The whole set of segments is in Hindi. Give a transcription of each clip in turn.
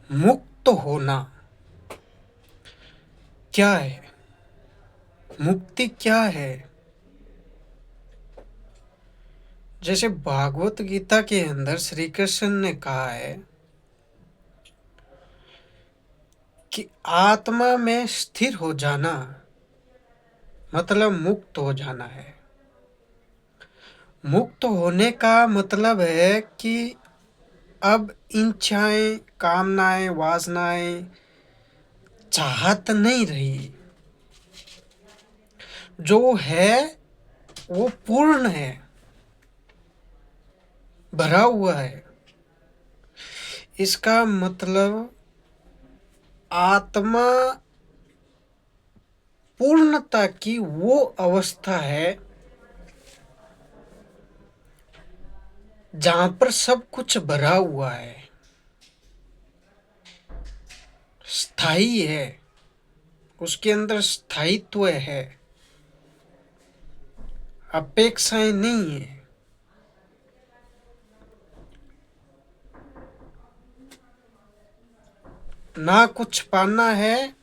मुक्त होना क्या है? मुक्ति क्या है? जैसे भागवत गीता के अंदर श्री कृष्ण ने कहा है कि आत्मा में स्थिर हो जाना मतलब मुक्त हो जाना है। मुक्त होने का मतलब है कि अब इच्छाएं, कामनाएं, वासनाएं, चाहत नहीं रही। जो है वो पूर्ण है, भरा हुआ है। इसका मतलब आत्मा पूर्णता की वो अवस्था है जहां पर सब कुछ भरा हुआ है, स्थायी है, उसके अंदर स्थायित्व है, अपेक्षाएं नहीं है। ना कुछ पाना है,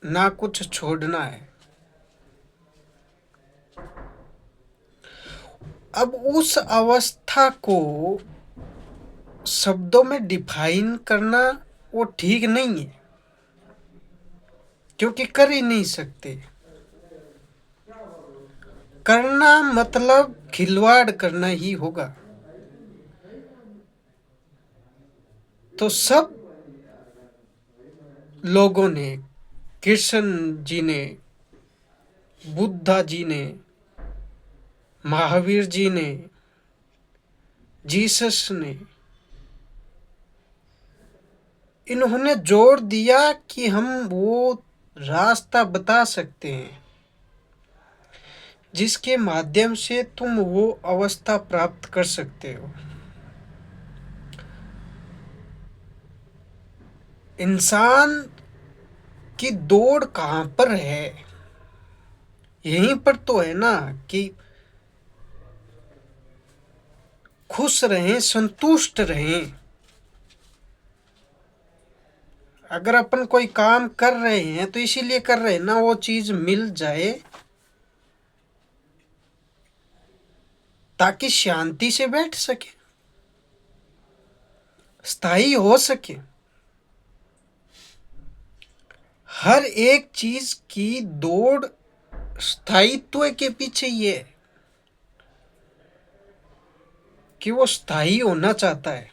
ना कुछ छोड़ना है। अब उस अवस्था को शब्दों में डिफाइन करना वो ठीक नहीं है, क्योंकि कर ही नहीं सकते। करना मतलब खिलवाड़ करना ही होगा। तो सब लोगों ने, कृष्ण जी ने, बुद्धा जी ने, महावीर जी ने, जीसस ने, इन्होंने जोर दिया कि हम वो रास्ता बता सकते हैं जिसके माध्यम से तुम वो अवस्था प्राप्त कर सकते हो। इंसान की दौड़ कहाँ पर है? यहीं पर तो है ना कि खुश रहें, संतुष्ट रहें। अगर अपन कोई काम कर रहे हैं तो इसीलिए कर रहे हैं ना, वो चीज मिल जाए ताकि शांति से बैठ सके, स्थायी हो सके। हर एक चीज की दौड़ स्थायित्व के पीछे ये है कि वो स्थायी होना चाहता है।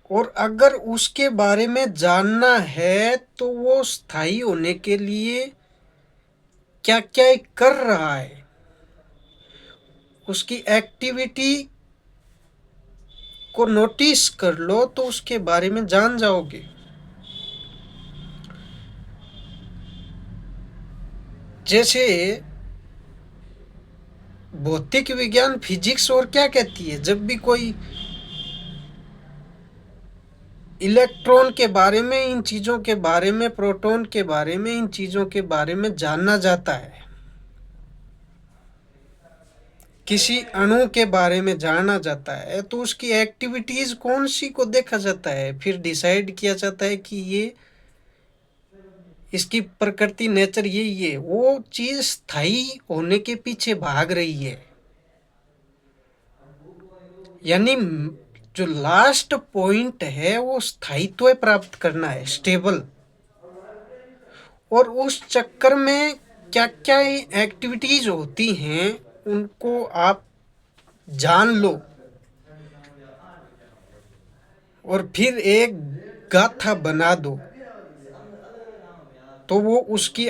और अगर उसके बारे में जानना है तो वो स्थायी होने के लिए क्या क्या कर रहा है, उसकी एक्टिविटी को नोटिस कर लो तो उसके बारे में जान जाओगे। जैसे भौतिक विज्ञान, फिजिक्स और क्या कहती है, जब भी कोई इलेक्ट्रॉन के बारे में, इन चीज़ों के बारे में, प्रोटॉन के बारे में, इन चीज़ों के बारे में जानना जाता है, किसी अणु के बारे में जाना जाता है, तो उसकी एक्टिविटीज कौन सी को देखा जाता है, फिर डिसाइड किया जाता है कि ये इसकी प्रकृति, नेचर यही है। वो चीज स्थायी होने के पीछे भाग रही है। यानी जो लास्ट पॉइंट है वो स्थायित्व प्राप्त करना है, स्टेबल। और उस चक्कर में क्या क्या एक्टिविटीज होती हैं उनको आप जान लो और फिर एक गाथा बना दो, तो वो उसकी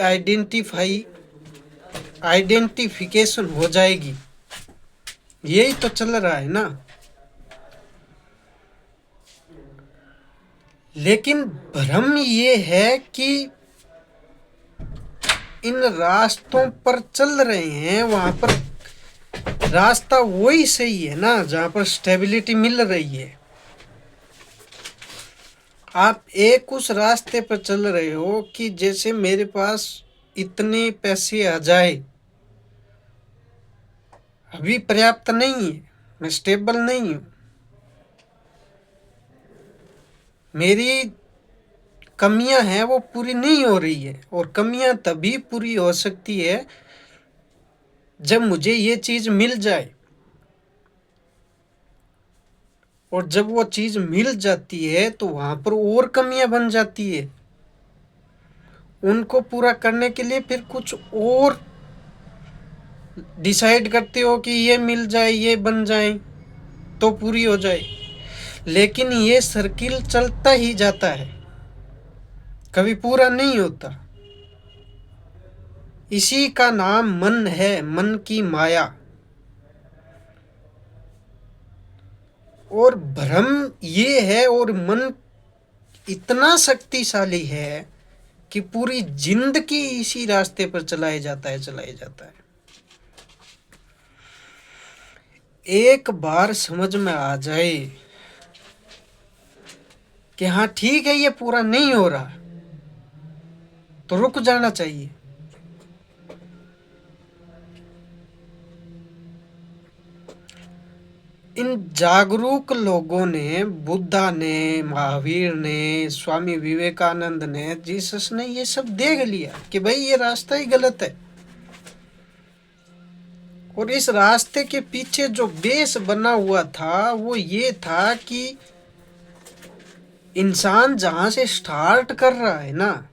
आइडेंटिफिकेशन हो जाएगी। यही तो चल रहा है ना। लेकिन भ्रम ये है कि इन रास्तों पर चल रहे हैं, वहां पर रास्ता वही सही है ना जहां पर स्टेबिलिटी मिल रही है। आप एक उस रास्ते पर चल रहे हो कि जैसे मेरे पास इतने पैसे आ जाए, अभी पर्याप्त नहीं है, मैं स्टेबल नहीं हूं, मेरी कमियां हैं वो पूरी नहीं हो रही है, और कमियां तभी पूरी हो सकती है जब मुझे ये चीज मिल जाए। और जब वो चीज मिल जाती है तो वहां पर और कमियां बन जाती है। उनको पूरा करने के लिए फिर कुछ और डिसाइड करते हो कि ये मिल जाए, ये बन जाए तो पूरी हो जाए। लेकिन ये सर्किल चलता ही जाता है, कभी पूरा नहीं होता। इसी का नाम मन है, मन की माया। और भ्रम ये है, और मन इतना शक्तिशाली है कि पूरी जिंदगी इसी रास्ते पर चलाया जाता है, चलाया जाता है। एक बार समझ में आ जाए कि हाँ ठीक है, ये पूरा नहीं हो रहा, तो रुक जाना चाहिए। इन जागरूक लोगों ने, बुद्धा ने, महावीर ने, स्वामी विवेकानंद ने, जीसस ने, ये सब देख लिया कि भाई ये रास्ता ही गलत है। और इस रास्ते के पीछे जो बेस बना हुआ था वो ये था कि इंसान जहां से स्टार्ट कर रहा है ना,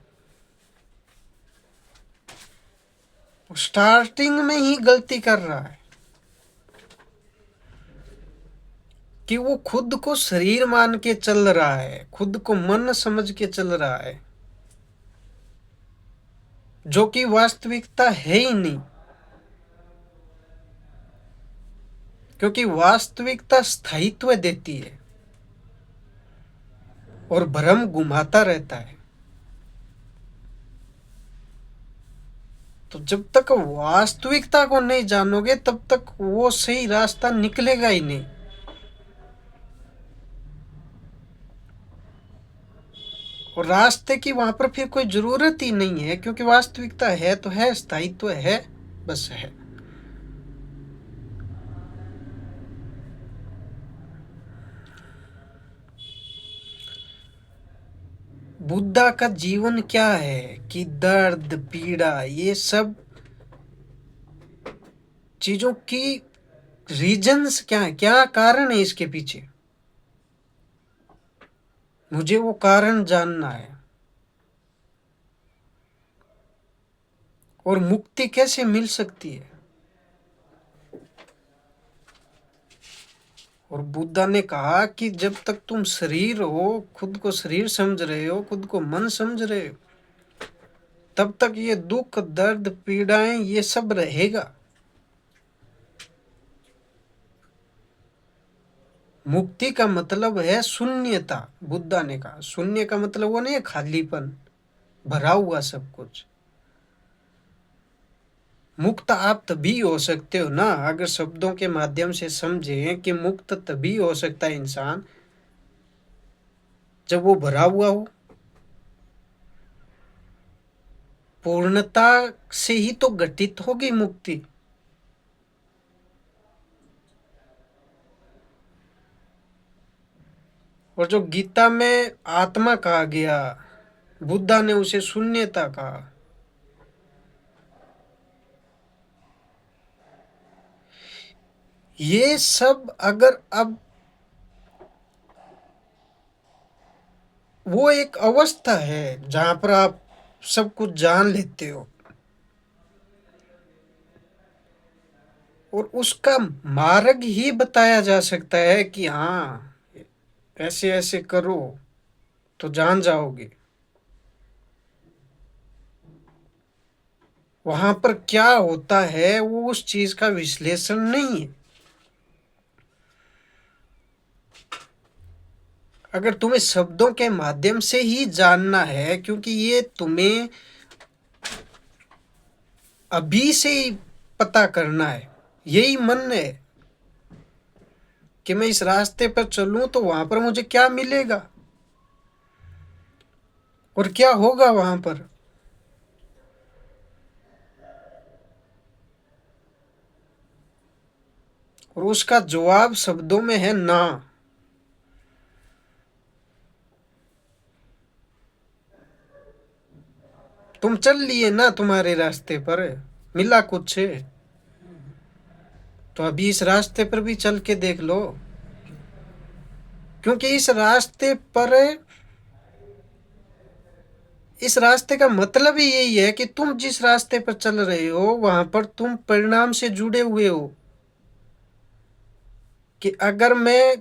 स्टार्टिंग में ही गलती कर रहा है। कि वो खुद को शरीर मान के चल रहा है, खुद को मन समझ के चल रहा है, जो कि वास्तविकता है ही नहीं। क्योंकि वास्तविकता स्थायित्व देती है और भ्रम घुमाता रहता है। तो जब तक वास्तविकता को नहीं जानोगे तब तक वो सही रास्ता निकलेगा ही नहीं। और रास्ते की वहां पर फिर कोई जरूरत ही नहीं है, क्योंकि वास्तविकता है तो है, स्थायित्व है, बस है। बुद्धा का जीवन क्या है कि दर्द, पीड़ा, ये सब चीजों की रीजंस क्या है, क्या कारण है इसके पीछे, मुझे वो कारण जानना है। और मुक्ति कैसे मिल सकती है। और बुद्धा ने कहा कि जब तक तुम शरीर हो, खुद को शरीर समझ रहे हो, खुद को मन समझ रहे हो, तब तक ये दुख, दर्द, पीड़ाएं, ये सब रहेगा। मुक्ति का मतलब है शून्यता। बुद्धा ने कहा शून्य का मतलब वो नहीं है खालीपन, भरा हुआ सब कुछ। मुक्त आप तभी हो सकते हो ना, अगर शब्दों के माध्यम से समझें कि मुक्त तभी हो सकता है इंसान जब वो भरा हुआ हो। पूर्णता से ही तो घटित होगी मुक्ति। और जो गीता में आत्मा कहा गया, बुद्धा ने उसे शून्यता कहा। ये सब अगर अब वो एक अवस्था है जहां पर आप सब कुछ जान लेते हो, और उसका मार्ग ही बताया जा सकता है कि हाँ ऐसे ऐसे करो तो जान जाओगे। वहां पर क्या होता है वो उस चीज का विश्लेषण नहीं है। अगर तुम्हें शब्दों के माध्यम से ही जानना है, क्योंकि ये तुम्हें अभी से ही पता करना है, यही मन है कि मैं इस रास्ते पर चलूं तो वहां पर मुझे क्या मिलेगा और क्या होगा वहां पर। और उसका जवाब शब्दों में है ना। तुम चल लिए ना तुम्हारे रास्ते पर, मिला कुछ? तो अभी इस रास्ते पर भी चल के देख लो, क्योंकि इस रास्ते का मतलब ही यही है कि तुम जिस रास्ते पर चल रहे हो वहां पर तुम परिणाम से जुड़े हुए हो, कि अगर मैं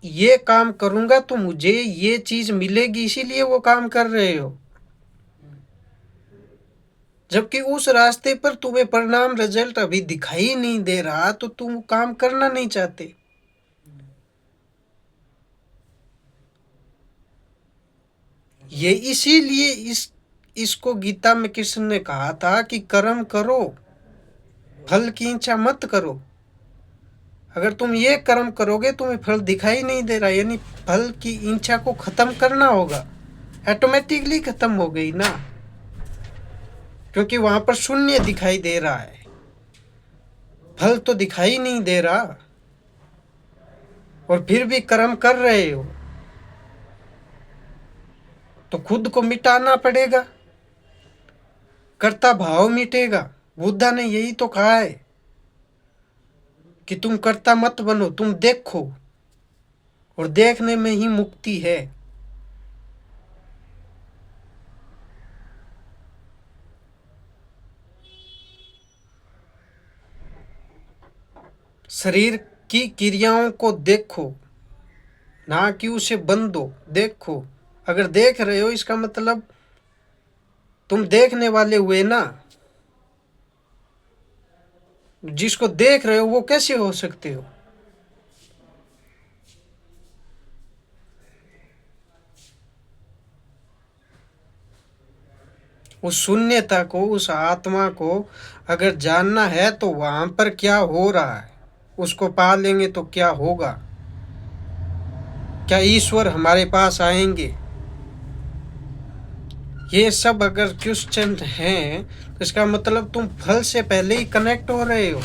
ये काम करूंगा तो मुझे ये चीज मिलेगी, इसीलिए वो काम कर रहे हो। जबकि उस रास्ते पर तुम्हें परिणाम, रिजल्ट अभी दिखाई नहीं दे रहा, तो तुम काम करना नहीं चाहते। ये इसीलिए इसको गीता में कृष्ण ने कहा था कि कर्म करो, फल की इच्छा मत करो। अगर तुम ये कर्म करोगे तुम्हें फल दिखाई नहीं दे रहा, यानी फल की इच्छा को खत्म करना होगा। ऑटोमेटिकली खत्म हो गई ना, क्योंकि वहां पर शून्य दिखाई दे रहा है, फल तो दिखाई नहीं दे रहा, और फिर भी कर्म कर रहे हो, तो खुद को मिटाना पड़ेगा, कर्ता भाव मिटेगा। बुद्धा ने यही तो कहा है कि तुम कर्ता मत बनो, तुम देखो, और देखने में ही मुक्ति है। शरीर की क्रियाओं को देखो, ना कि उसे बंदो, देखो। अगर देख रहे हो इसका मतलब तुम देखने वाले हुए ना। जिसको देख रहे हो वो कैसे हो सकते हो? उस शून्यता को, उस आत्मा को अगर जानना है तो वहां पर क्या हो रहा है उसको पा लेंगे तो क्या होगा। क्या ईश्वर हमारे पास आएंगे? ये सब अगर क्वेश्चन हैं तो इसका मतलब तुम फल से पहले ही कनेक्ट हो रहे हो,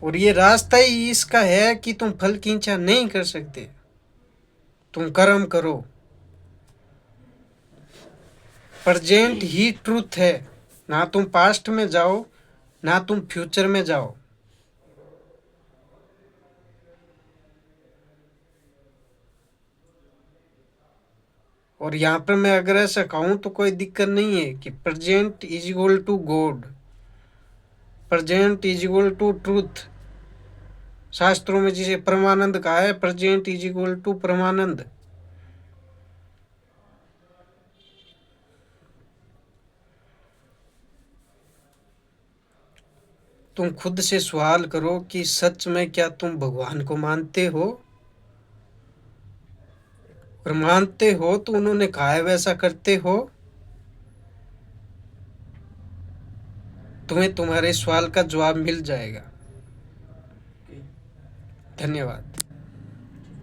और ये रास्ता ही इसका है कि तुम फल की इच्छा नहीं कर सकते। तुम कर्म करो, प्रेजेंट ही ट्रूथ है, ना तुम पास्ट में जाओ ना तुम फ्यूचर में जाओ। और यहाँ पर मैं अगर ऐसा कहूँ तो कोई दिक्कत नहीं है कि present is equal to God, present is equal to truth. शास्त्रों में जिसे परमानंद कहा है, प्रेजेंट इज इक्वल टू परमानंद। तुम खुद से सवाल करो कि सच में क्या तुम भगवान को मानते हो? और मानते हो तो उन्होंने कहा है वैसा करते हो? तुम्हें तुम्हारे सवाल का जवाब मिल जाएगा। धन्यवाद।